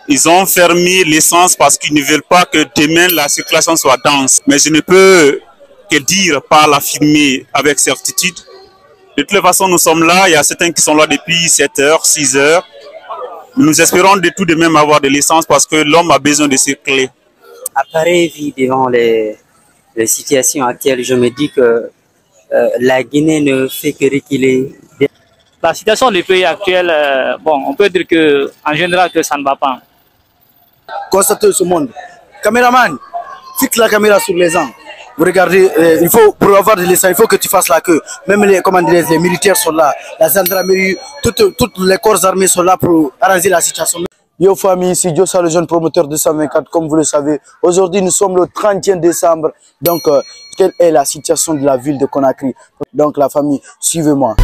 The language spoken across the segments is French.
Ils ont fermé l'essence parce qu'ils ne veulent pas que demain la circulation soit dense. Mais je ne peux que dire, pas l'affirmer avec certitude. De toutes les façons, nous sommes là. Il y a certains qui sont là depuis 7 heures, 6 heures. Nous espérons de tout de même avoir de l'essence parce que l'homme a besoin de circuler. À pareille vie devant les situations actuelles, je me dis que la Guinée ne fait que reculer. La situation du pays actuel, bon, on peut dire que en général que ça ne va pas. Constatez ce monde. Caméraman, fixe la caméra sur les gens. Vous regardez, il faut, pour avoir de l'essence, il faut que tu fasses la queue. Même les, comment dire, les militaires sont là, la gendarmerie, toutes les corps armés sont là pour arranger la situation. Yo famille, ici Diossa, le jeune promoteur de 124, comme vous le savez. Aujourd'hui, nous sommes le 30e décembre. Donc, quelle est la situation de la ville de Conakry? Donc, la famille, suivez-moi.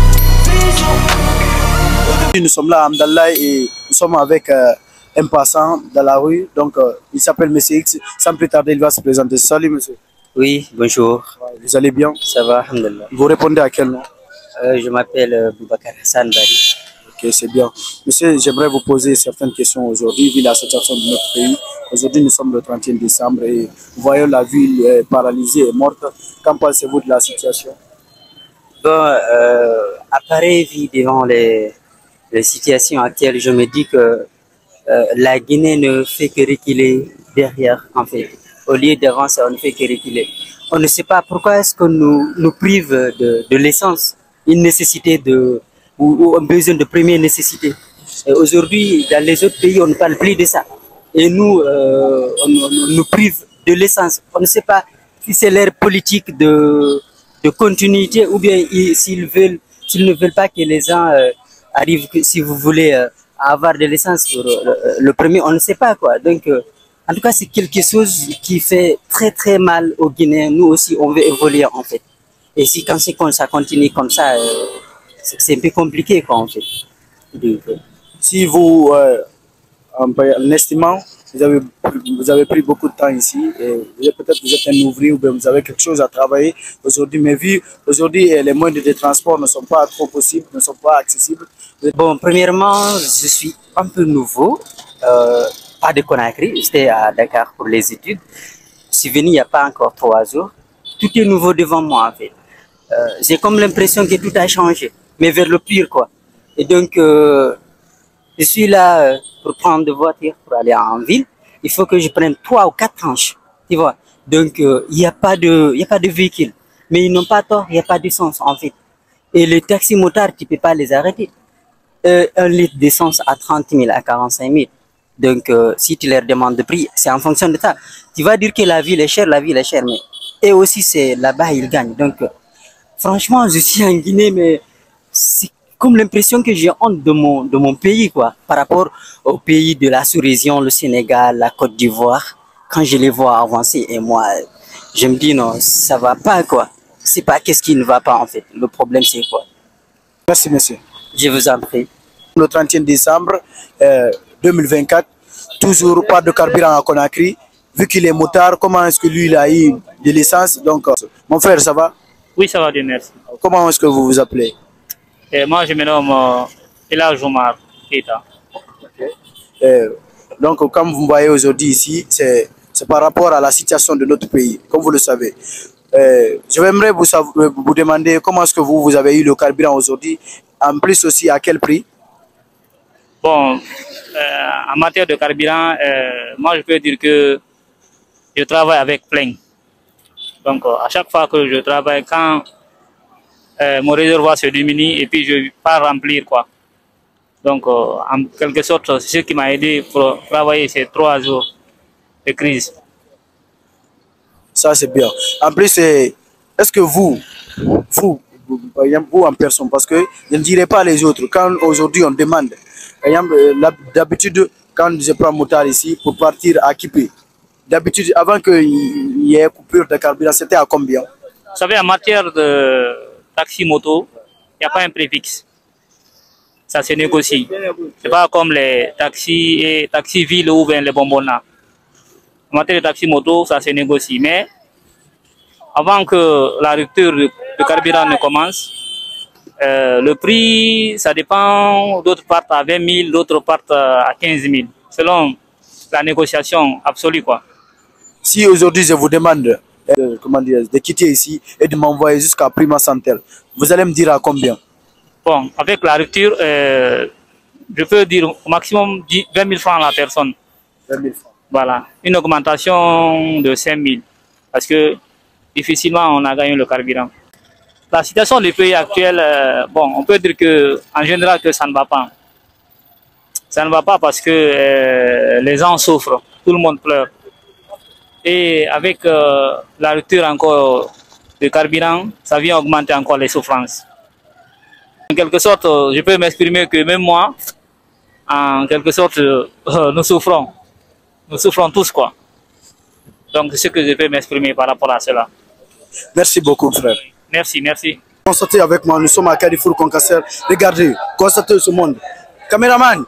Nous sommes là à Amdallah et nous sommes avec un passant dans la rue. Donc, il s'appelle Monsieur X. Sans plus tarder, il va se présenter. Salut, monsieur. Oui, bonjour. Vous allez bien? Ça va, alhamdulillah. Vous répondez à quel nom? Je m'appelle Boubacar Hassan Bari. Ok, c'est bien. Monsieur, j'aimerais vous poser certaines questions aujourd'hui, vu la situation de notre pays. Aujourd'hui, nous sommes le 30e décembre et nous voyons la ville paralysée et morte. Qu'en pensez-vous de la situation? Bon, à pareille vie devant les situations actuelles, je me dis que la Guinée ne fait que reculer derrière, en fait. Au lieu d'avancer, on ne fait que reculer. On ne sait pas pourquoi est-ce que nous prive de l'essence, une nécessité ou un besoin de première nécessité. Aujourd'hui, dans les autres pays, on ne parle plus de ça. Et nous, on nous prive de l'essence. On ne sait pas si c'est leur politique de continuité ou bien s'ils ne veulent pas que les gens arrivent, si vous voulez, à avoir de l'essence pour le premier, on ne sait pas quoi. Donc, en tout cas, c'est quelque chose qui fait très très mal aux Guinéens. Nous aussi, on veut évoluer en fait. Et si quand ça continue comme ça, c'est un peu compliqué quoi en fait. Donc, si vous, en estimant, vous avez pris beaucoup de temps ici, et peut-être vous êtes un ouvrier ou bien vous avez quelque chose à travailler aujourd'hui, mais vu aujourd'hui les moyens de transport ne sont pas trop possibles, ne sont pas accessibles. Bon, premièrement, je suis un peu nouveau, pas de Conakry, j'étais à Dakar pour les études. Je suis venu il n'y a pas encore 3 jours. Tout est nouveau devant moi en fait. J'ai comme l'impression que tout a changé, mais vers le pire quoi. Et donc, je suis là pour prendre de voiture pour aller en ville. Il faut que je prenne 3 ou 4 tranches, tu vois. Donc, il n'y a pas de véhicule. Mais ils n'ont pas tort, il n'y a pas d'essence en fait. Et les taxis motards, tu ne peux pas les arrêter. 1 litre d'essence à 30 000, à 45 000. Donc, si tu leur demandes de prix, c'est en fonction de ça. Tu vas dire que la ville est chère, mais et aussi c'est là-bas ils gagnent. Donc, franchement, je suis en Guinée, mais c'est comme l'impression que j'ai honte de mon pays, quoi, par rapport au pays de la sous-région, le Sénégal, la Côte d'Ivoire. Quand je les vois avancer, et moi, je me dis non, ça va pas, quoi. C'est pas qu'est-ce qui ne va pas, en fait. Le problème, c'est quoi? Merci, monsieur. Je vous en prie. Le 30e décembre 2024, toujours pas de carburant à Conakry. Vu qu'il est motard, comment est-ce que lui, il a eu de l'essence? Donc, mon frère, ça va? Oui, ça va bien, merci. Comment est-ce que vous vous appelez? Et moi, je me nomme Elhadj Oumar Keita. Donc, comme vous voyez aujourd'hui ici, c'est par rapport à la situation de notre pays, comme vous le savez. Je aimerais vous demander comment est-ce que vous avez eu le carburant aujourd'hui, en plus aussi à quel prix? Bon, en matière de carburant, moi je peux dire que je travaille avec plein. Donc à chaque fois que je travaille, quand mon réservoir se diminue et puis je pars remplir quoi. Donc en quelque sorte, c'est ce qui m'a aidé pour travailler ces 3 jours de crise. Ça c'est bien. En plus, est-ce que vous, par exemple, vous en personne, parce que je ne dirais pas les autres, quand aujourd'hui on demande, par exemple, d'habitude, quand je prends motard ici pour partir à Kipé, d'habitude, avant qu'il y ait coupure de carburant, c'était à combien? Vous savez, en matière de taxi-moto, il n'y a pas un préfixe. Ça se négocie. Ce n'est pas comme les taxis et taxis-villes ou bien les bonbons. En matière de taxi-moto, ça se négocie. Mais avant que la rupture de carburant ne commence, le prix, ça dépend. D'autres partent à 20 000, d'autres partent à 15 000, selon la négociation absolue, quoi. Si aujourd'hui je vous demande comment dire, de quitter ici et de m'envoyer jusqu'à Prima Santel, vous allez me dire à combien? Bon, avec la rupture, je peux dire au maximum 20 000 francs à la personne. 20 000 francs. Voilà, une augmentation de 5 000. Parce que difficilement on a gagné le carburant. La situation du pays actuel, bon, on peut dire que en général que ça ne va pas. Ça ne va pas parce que les gens souffrent, tout le monde pleure. Et avec la rupture encore de carburant, ça vient augmenter encore les souffrances. En quelque sorte, je peux m'exprimer que même moi, en quelque sorte, nous souffrons. Nous souffrons tous, quoi. Donc, c'est ce que je peux m'exprimer par rapport à cela. Merci beaucoup, frère. Merci, merci. Constatez avec moi, nous sommes à Carrefour Concasser. Regardez, constatez ce monde. Caméraman,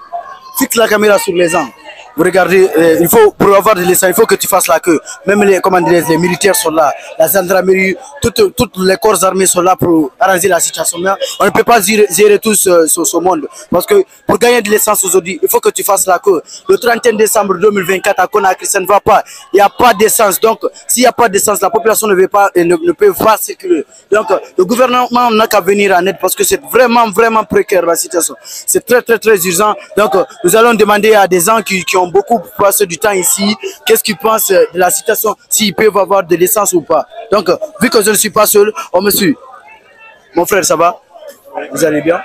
fixe la caméra sur les gens. Vous regardez, il faut, pour avoir de l'essence, il faut que tu fasses la queue. Même les, comment dire, les militaires sont là, la gendarmerie, toutes les corps armés sont là pour arranger la situation. Mais on ne peut pas gérer tout ce monde. Parce que pour gagner de l'essence aujourd'hui, il faut que tu fasses la queue. Le 31 décembre 2024 à Conakry, ça ne va pas. Il n'y a pas d'essence. Donc, s'il n'y a pas d'essence, la population ne peut pas circuler. Donc, le gouvernement n'a qu'à venir en aide parce que c'est vraiment, vraiment précaire la situation. C'est très, très, très urgent. Donc, nous allons demander à des gens qui ont beaucoup passé du temps ici, qu'est-ce qu'ils pensent de la situation, s'ils peuvent avoir de l'essence ou pas. Donc, vu que je ne suis pas seul, on me suit. Mon frère, ça va? Vous allez bien?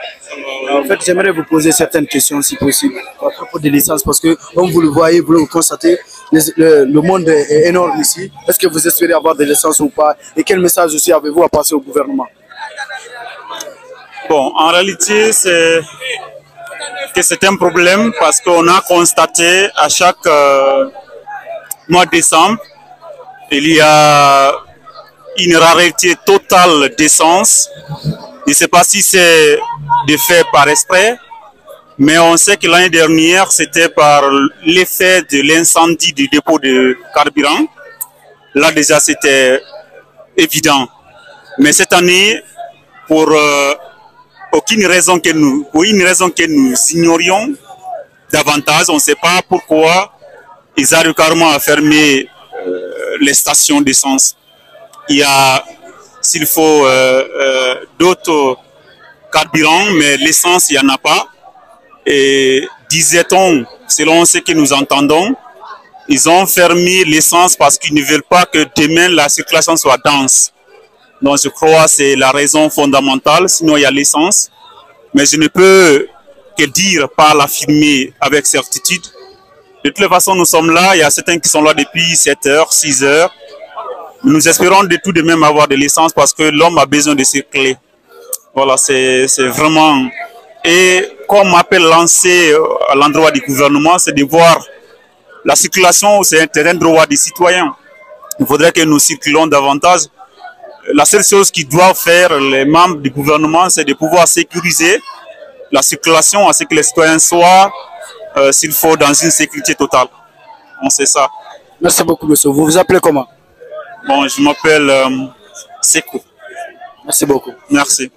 En fait, j'aimerais vous poser certaines questions, si possible, à propos de l'essence, parce que, comme vous le voyez, vous le constatez, le monde est énorme ici. Est-ce que vous espérez avoir de l'essence ou pas? Et quel message aussi avez-vous à passer au gouvernement? Bon, en réalité, c'est un problème parce qu'on a constaté à chaque mois de décembre, il y a une rareté totale d'essence. Je ne sais pas si c'est de fait par exprès, mais on sait que l'année dernière, c'était par l'effet de l'incendie du dépôt de carburant. Là déjà, c'était évident. Mais cette année, pour une raison que nous ignorions davantage, on ne sait pas pourquoi ils arrivent carrément à fermer les stations d'essence. Il y a, s'il faut, d'autres carburants, mais l'essence, il n'y en a pas. Et disait-on, selon ce que nous entendons, ils ont fermé l'essence parce qu'ils ne veulent pas que demain la circulation soit dense. Donc je crois que c'est la raison fondamentale, sinon il y a l'essence. Mais je ne peux que dire, pas l'affirmer avec certitude. De toute façon, nous sommes là, il y a certains qui sont là depuis 7 heures, 6 heures. Nous espérons de tout de même avoir de l'essence parce que l'homme a besoin de circuler. Voilà, c'est vraiment... Et comme appel lancé à l'endroit du gouvernement, c'est de voir la circulation, c'est un droit des citoyens. Il faudrait que nous circulons davantage. La seule chose qu'ils doivent faire, les membres du gouvernement, c'est de pouvoir sécuriser la circulation, à ce que les citoyens soient, s'il faut, dans une sécurité totale. On sait ça. Merci beaucoup, monsieur. Vous vous appelez comment? Bon, je m'appelle Sekou. Merci beaucoup. Merci.